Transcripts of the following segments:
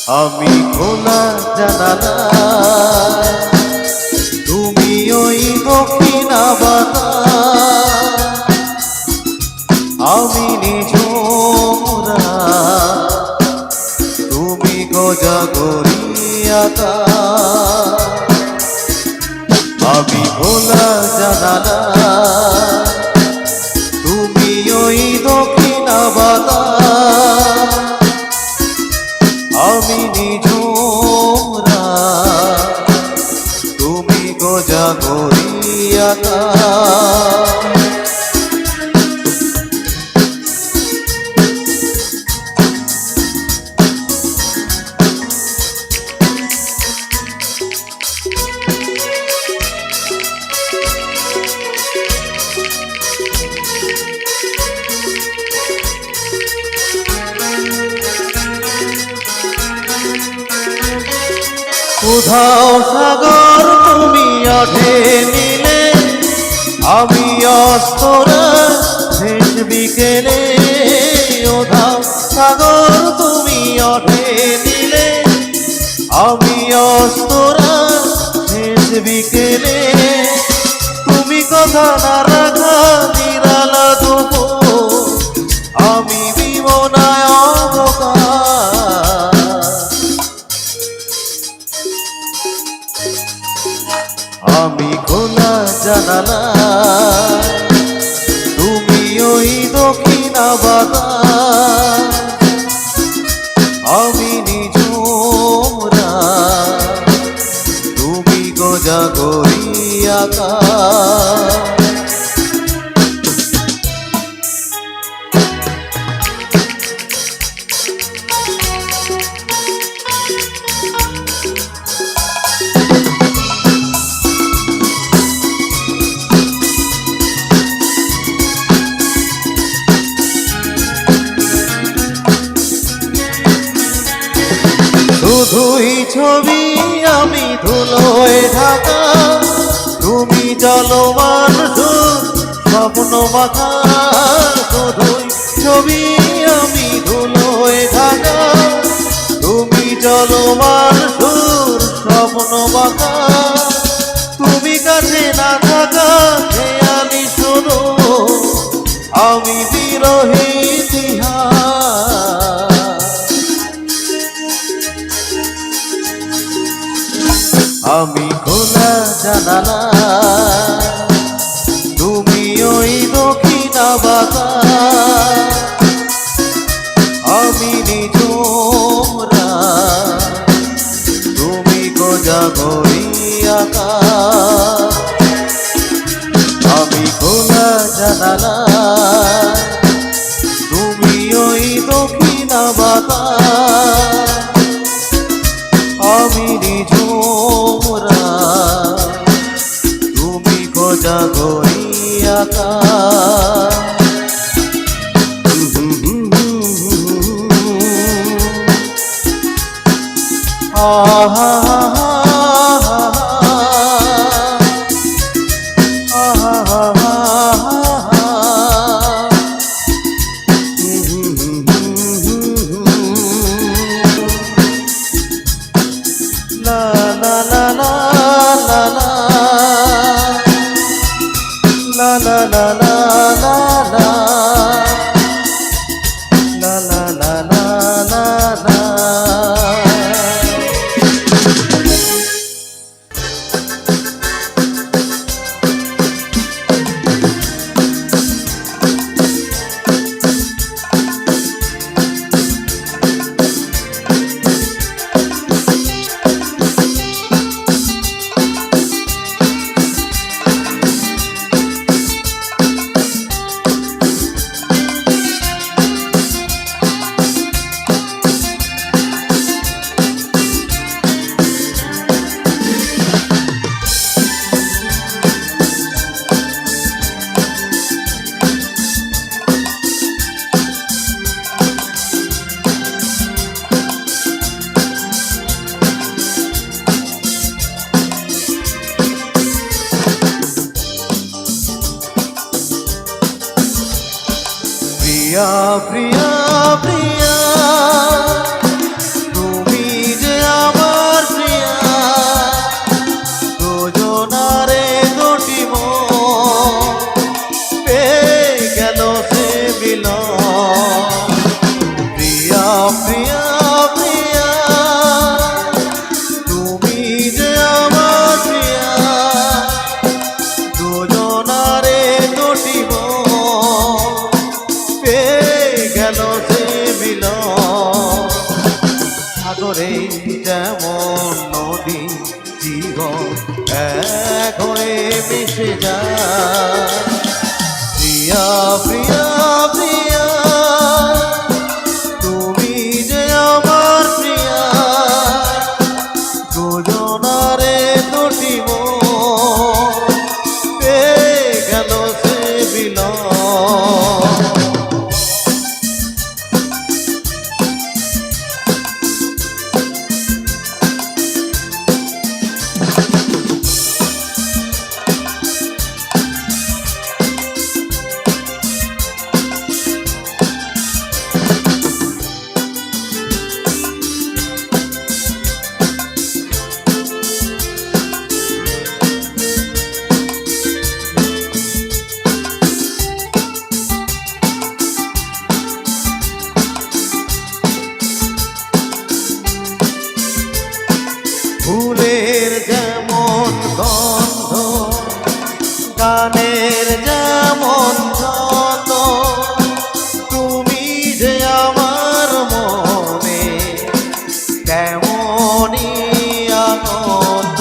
আমি খোলা জানালা, তুমি ওই দক্ষিণা বাতাস, আমি নিঝুম তুমি গোজাগরি আকাশ। আমি খোলা জানালা, তুমি ওই দক্ষিণা বাতাস, আমি নিঝুম তুমি গোজাগরি আকাশ। কোথাও সাগর তুমি আঠে নিলে, আমি অস্তরা শেষ বিকেলে। কোথাও সাগর তুমি আঠে নিলে, আমি অস্তরা শেষ বিকেলে। তুমি কথা না রাখা নিরালা দুপুর, আমি বিমনায় অবকাশ। আমি খোলা জানালা, তুমি ওই দক্ষিণা বাতাস, আমি নিঝুম তুমি গোজাগরি আকাশ। শুধুই ছবি আমি ধুলোয় ঢাকা, তুমি চলমান স্বপ্ন মাথা। শুধুই ছবি আমি ধুলোয় ঢাকা, তুমি চলমান স্বপ্ন মাথা। তুমি কাছে না থাকা খেয়ালি শুধু, আমি বিরহী ইতিহাস। আমি খোলা জানালা, তুমি ওই দক্ষিণা বাতাস, আমি নিঝুম তুমি গোজাগরি আকাশ। আমি খোলা জানালা, তুমি ওই দক্ষিণা বাতাস, আমি নিঝুম তুমি গোজাগরি আকাশ। আহা la la la la la la la la la la la la la la la la প্রিয়া প্রিয়া প্রিয়া তুমি এক হয়ে মিশে যায়। প্রিয়া প্রিয়া প্রিয়া তুমি যে আমার প্রিয়া, দুজনারে দুটি মন পেয়ে গেল সে মিলন। ফুলের যেমন গন্ধ, গানের যেমন ছন্দ, তুমি যে আমার মনে কেমনই আনন্দ।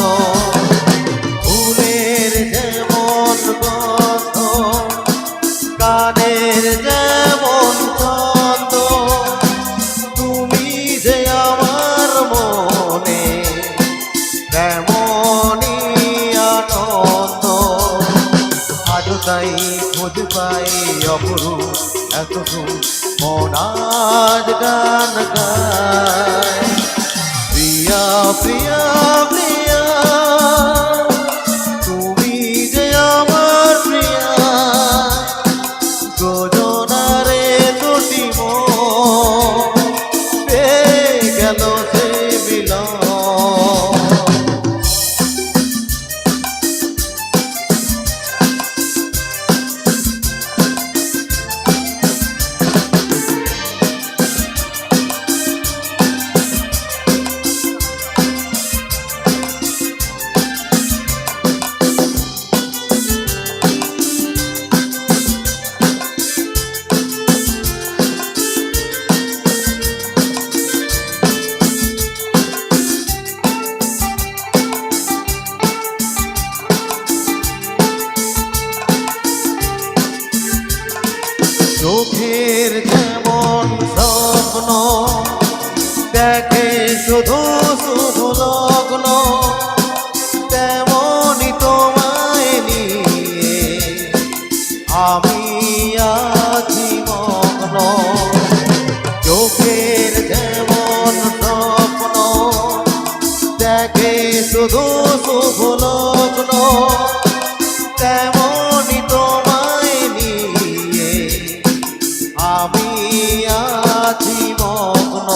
ফুলের যেমন গন্ধ, গানের যেমন ছন্দ, তুমি যে আমার মনে তেমনি আনন্দ। আজও তাই খোঁজ পাই অপরূপ এত মন আজ গান গায়। প্রিয়া প্রিয়া প্রিয়া তুমি যে আমার প্রিয়া, দুজনারে দুটি মন পেয়ে গেল সে মিলন। চোখের যেমন স্বপ্ন দেখে শুধু শুধু লগ্ন, তেমনি তোমায় নিয়ে আমি আছি মগ্ন। চোখের যেমন স্বপ্ন দেখে শুধু শুধু লগ্ন, তেমনি তোমায় নিয়ে আমি আছি মগ্ন।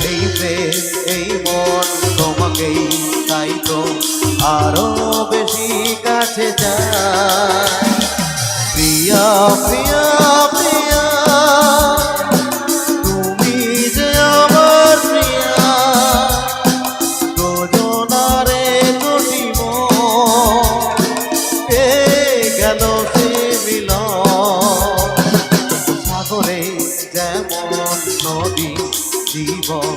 এই প্রেম এই মন তোমাকেই তাই তো আরো বেশি কাছে যায়। প্রিয়া প্রিয়া প্রিয়া তুমি যে আমার প্রিয়া, দুজনারে দুটি মন পেয়ে গেল সে মিলন। সাগরে যেমন নদী জীবন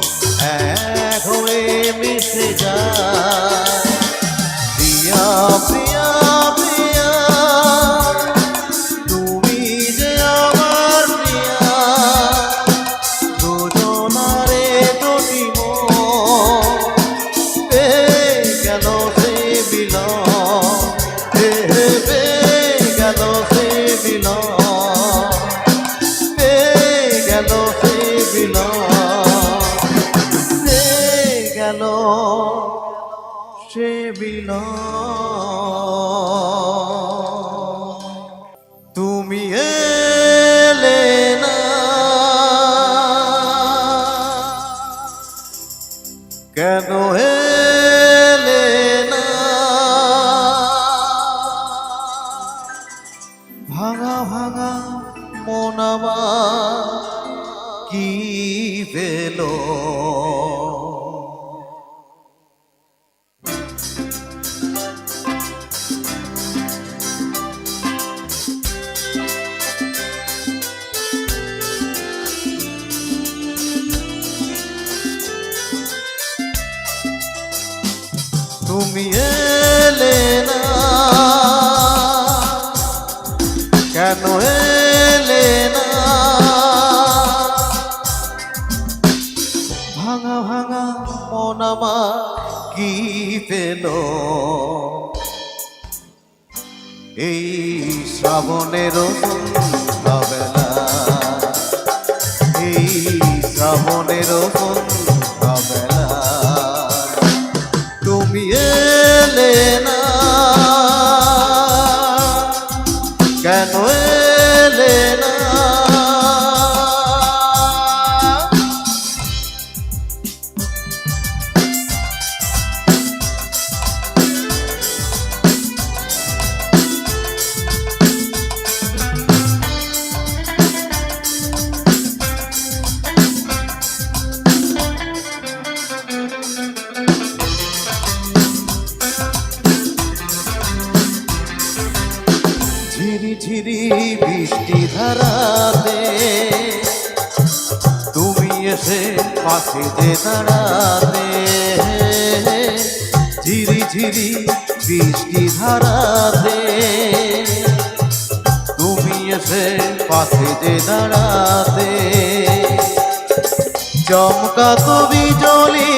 এক হয়ে মিশে যায়। প্রিয়া প্রিয়া প্রিয়া তুমি যে আমার প্রিয়া, দুজনারে দুটি মন পেয়ে গেল সে মিলন। পেয়ে গেল সে মিলন, গেল সে মিলন, গেল সে মিলন। তুমি এলে না কেন এলে না, ভাঙা ভাঙা মন আমার কি পেলো। তুমি এলো এই শ্রাবণের সন্ধ্যাবেলা, এই শ্রাবণের সন্ধ্যাবেলা তুমি এলে না, কেন এলে না? ঝিরি ঝিরি বৃষ্টি ধারাতে তুমি এসে পাশে যে দাঁড়াতে, ঝিরি ঝিরি বৃষ্টি ধারাতে তুমি এসে পাশে যে দাঁড়াতে, চমকাতো বিজলি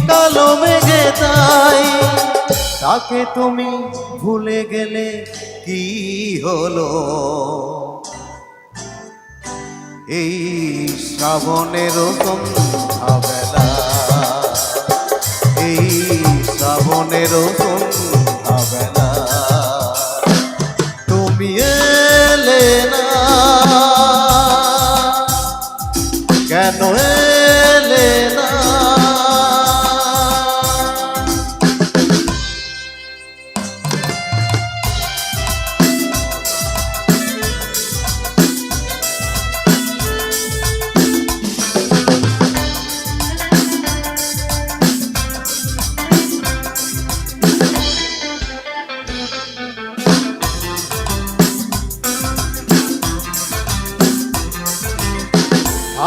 কালো মেঘে তাই তাকে তুমি ভুলে গেলে কি হলো? এই শ্রাবণের সন্ধ্যাবেলা, এই শ্রাবণের সন্ধ্যাবেলা তুমি এলে না, কেন এলে না?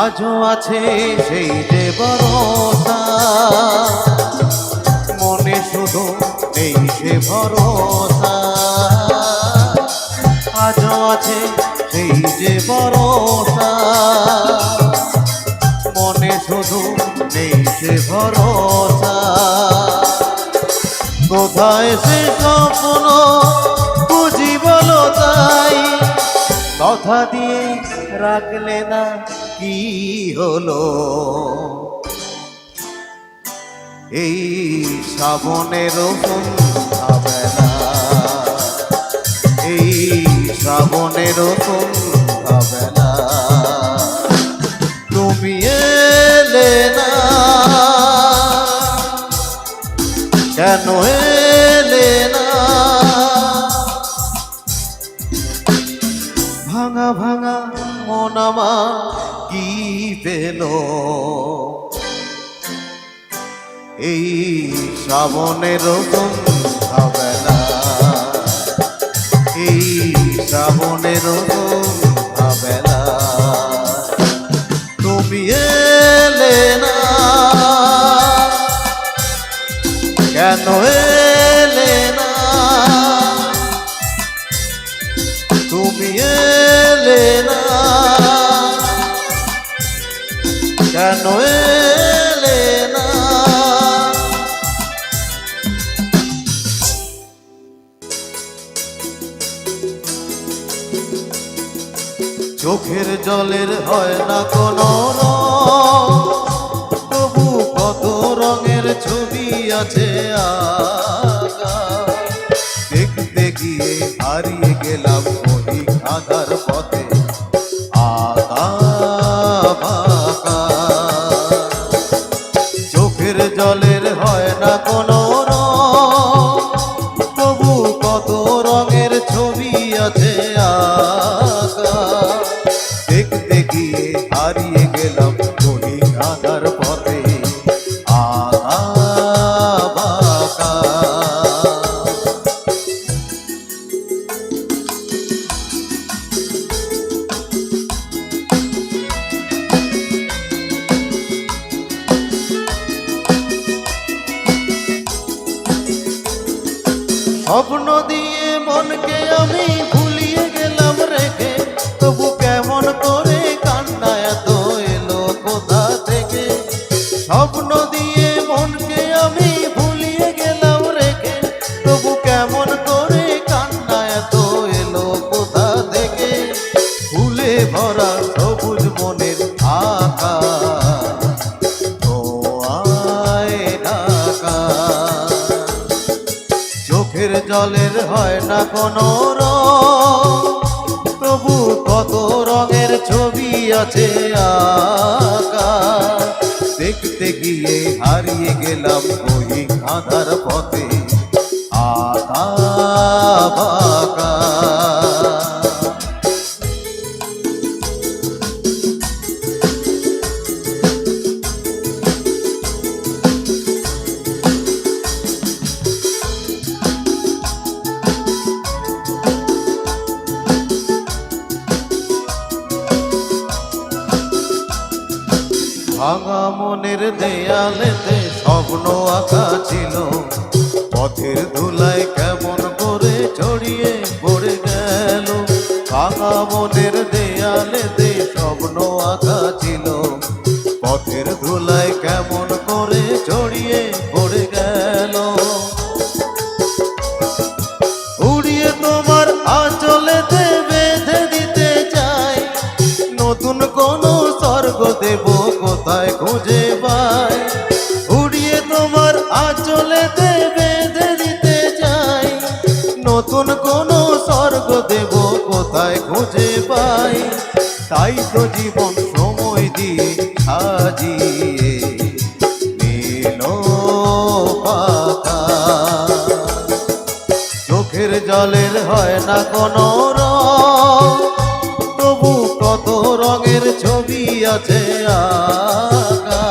আজও আছে সেই যে ভরসা, মনে শুধু নেই সে ভরসা, আজও আছে সেই যে ভরসা, মনে শুধু নেই সে ভরসা, কোথায় সে স্বপ্ন বুঝি বলো তাই, কথা দিয়ে রাখলে না কি হলো? এই শ্রাবণের সন্ধ্যাবেলা, এই শ্রাবণের সন্ধ্যাবেলা তুমি এলে না, কেন এলে না? ভাঙা ভাঙা মন আমার কি পেল এই শ্রাবণের সন্ধ্যাবেলা, এই শ্রাবণের সন্ধ্যাবেলা তুমি এলে না, কেন এলে না? তুমি এলে না, কেন এলে না? চোখের জলের হয় না কোনো রং, তবু কত রঙের ছবি আছে আঁকা, দেখতে গিয়ে হারিয়ে গেলাম ওই আধার পথে আঁকা বাঁকা। চোখের জলের হয় না কোনো রং, তবু কত রঙের ছবি আছে আঁকা, দেখতে গিয়ে হারিয়ে গেলাম ওই আধার পথে আঁকা বাঁকা। স্বপ্ন দিয়ে মনকে আমি ভুলিয়ে গেলাম রেখে, তবু কেমন করে কান্না এত এলো কোথা থেকে? স্বপ্ন দিয়ে মনকে আমি ভুলিয়ে গেলাম কেমন করে কান্না এত এলো কোথা থেকে, ফুলে ভরা সবুজ মনের আকাশ ধোঁয়ায় ঢাকা। চোখের জলের হয় না কোনো রং, তবু কত রঙের ছবি আছে আঁকা। দেখতে গিয়ে হারিয়ে গেলাম ওই আঁধার পথে আঁকা বাঁকা। ভাঙা মনের দেয়ালেতে স্বপ্ন আঁকা ছিল, পথের ধুলায় কেমন করে ছড়িয়ে পড়ে গেল। ভাঙা মনের দেয়ালেতে স্বপ্ন আঁকা ছিল, পথের ধুলায় কেমন করে ছড়িয়ে পড়ে গেল। উড়িয়ে তোমার আঁচলেতে বেঁধে দিতে চাই, নতুন কোনো স্বর্গ দেব কোথায় খুঁজে পাই। উড়িয়ে তোমার আঁচলেতে বেঁধে দিতে চাই, নতুন কোনো স্বর্গ দেব কোথায় খুঁজে পাই। তাই তো জীবন সময় দিয়ে সাজিয়ে নিল পাতা। চোখের জলের হয় না কোনো রং, তবু কত রঙের ছবি আছে আঁকা।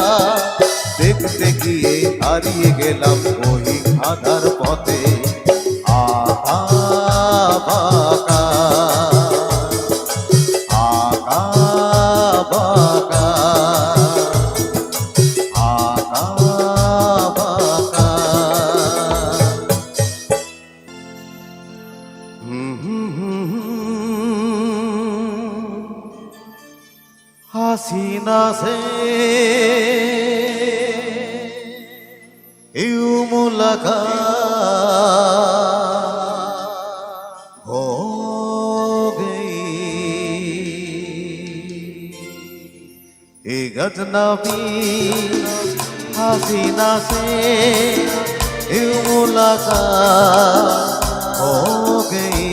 দেখতে গিয়ে হারিয়ে গেলাম ওই আঁধার পথে আঁকা বাঁকা আঁকা বাঁকা আঁকা বাঁকা। हसीना से यूं मुलाकात हो गई, एक अजनबी हसीना से यूं मुलाकात हो गई।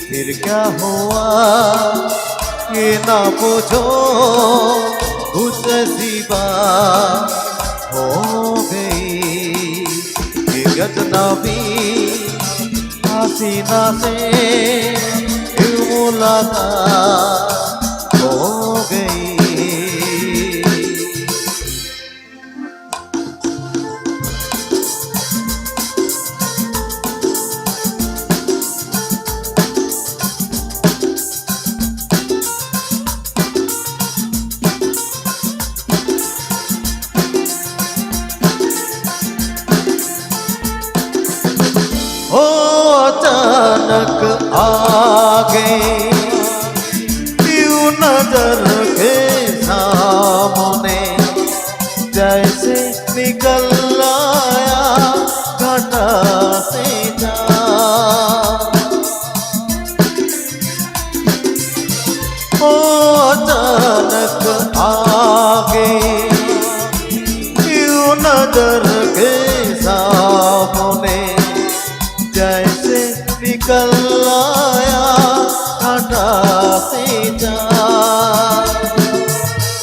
फिर क्या हुआ ये ना पूछो, कुछ ऐसी बात हो गई। एक अजनबी हसीना से यूं मुलाकात हो गई। ओ अचानक आ गई यूं नजर के सामने, जैसे निकल आया घटा से जा। ओ अचानक आ गई यूं नजर के सामने, जैसे निकल आया घटा से जा।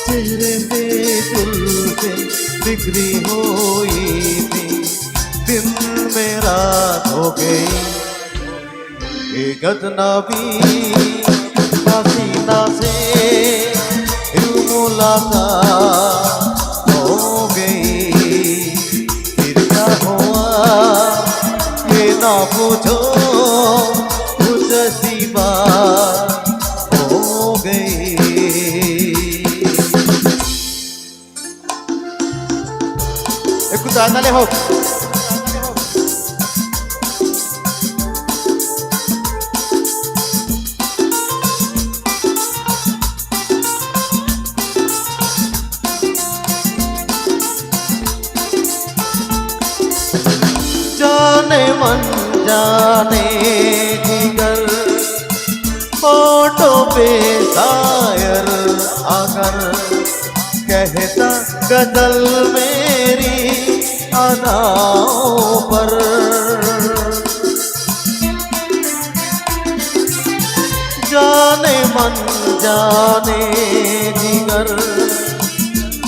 चेहरे पे जुल्फे बिखरी हुई थी, दिन में रात हो गई। एक अजनबी हसीना से यूं मुलाकात हो गई। फिर क्या हुआ ये ना पूछो, कुछ ऐसी बात हो गई। একটু তাড়াতাড়ি হোক। जाने मन जाने जिगर होठों पे शायर अगर कहता गजल मेरी अदाओं पर। जाने मन जाने जिगर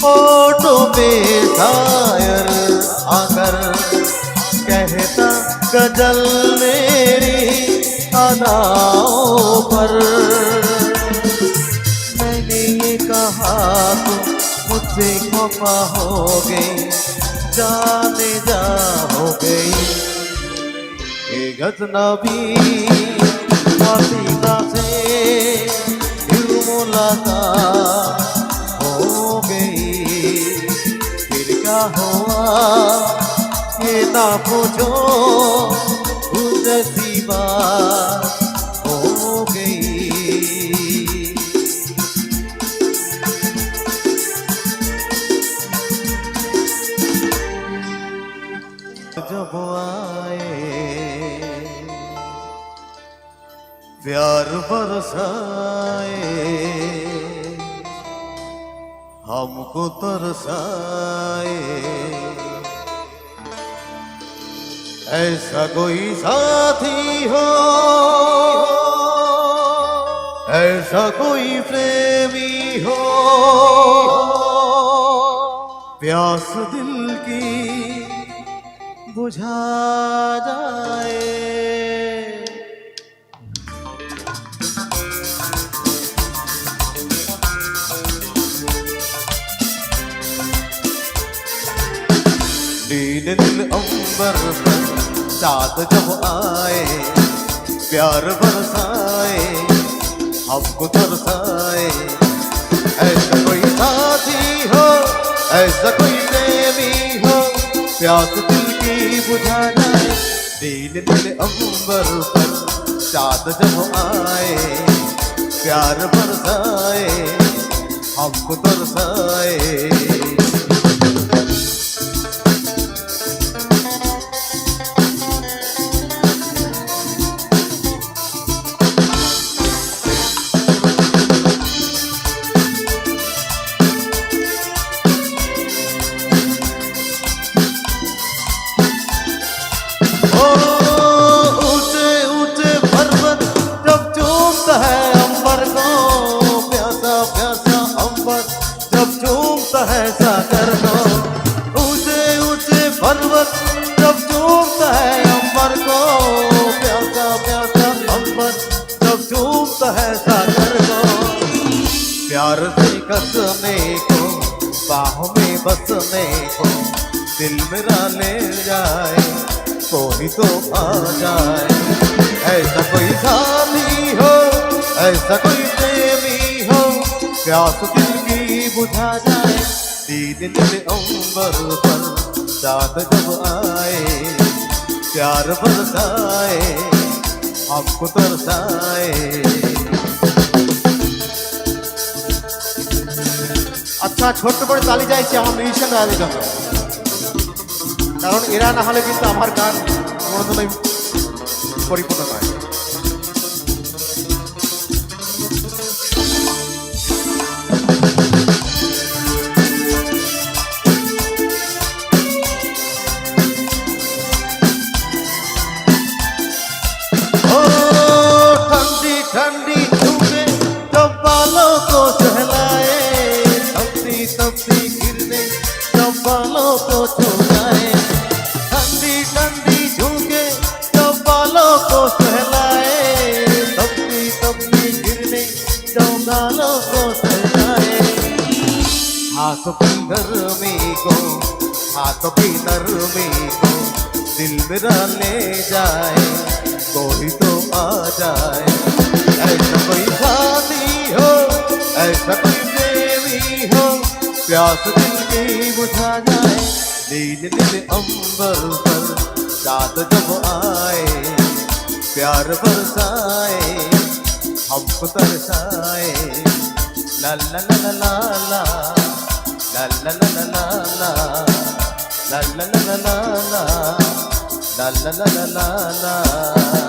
होठों पे शायर अगर कहता गजल मेरी अदाओं पर। मैंने ये कहा तुम मुझसे खफा हो गई, जाने जा हो गई ये गजनबी मदीना से फिर मुलाकात हो गई। फिर क्या हुआ ये ना पूछो, गुजरी बात हो गई। जब आए प्यार बरसाए, हमको तरसाए, ऐसा कोई साथी हो, ऐसा कोई प्रेमी हो, प्यास दिल की बुझा जाए। नील नील अंबर पर चाँद जब आए, प्यार बरसाए, हमको तरसाए, ऐसा कोई साथी हो, ऐसा कोई प्रेमी हो, प्यास दिल की बुझा जाए। नील नील अंबर पर चाँद जब आए, प्यार बरसाए, हमको तरसाए। है सागर को ऊंचे ऊंचे पर्वत जब चूमता है अंबर को, प्यासा प्यासा अंबर जब चूमता है सागर को। प्यार से कसने को, बाहों में बसने को, दिल मेरा ले जाए कोई तो आ जाए। ऐसा कोई साथी हो, ऐसा कोई प्रेमी हो, प्यास दिल की बुझा जाए। नील नील अंबर पर चाँद जब आए, प्यार बरसाए, हमको तरसाए। আচ্ছা ছোট্ট করে তালি চাইছি আমার মিউজিশিয়ান রাজের জন্য, কারণ এরা না হলে কিন্তু আমার গান কোনোদিনই পরিপূর্ণ নয়। ठंडी धूपे जब बालों को सहलाए, तपती तपती गिरने जब बालों को छुलाए। ठंडी ठंडी झुके जब बालों को सहलाए, तपती तपती गिरने जब बालों को सहलाए। हाथों की नरमी को, हाथों की नरमी को दिल मेरा ले जाए कोई तो आ जाए। ऐसा कोई साथी हो, ऐसा कोई प्रेमी हो, प्यास दिल की बुझा जाए। नील नील अंबर पर चाँद जब आए, प्यार बरसाए, हमको तरसाए। ला ला ला ला ला ला ला ला ला ला ला ला ला ला ला ला ला ला ला ला ला ला ला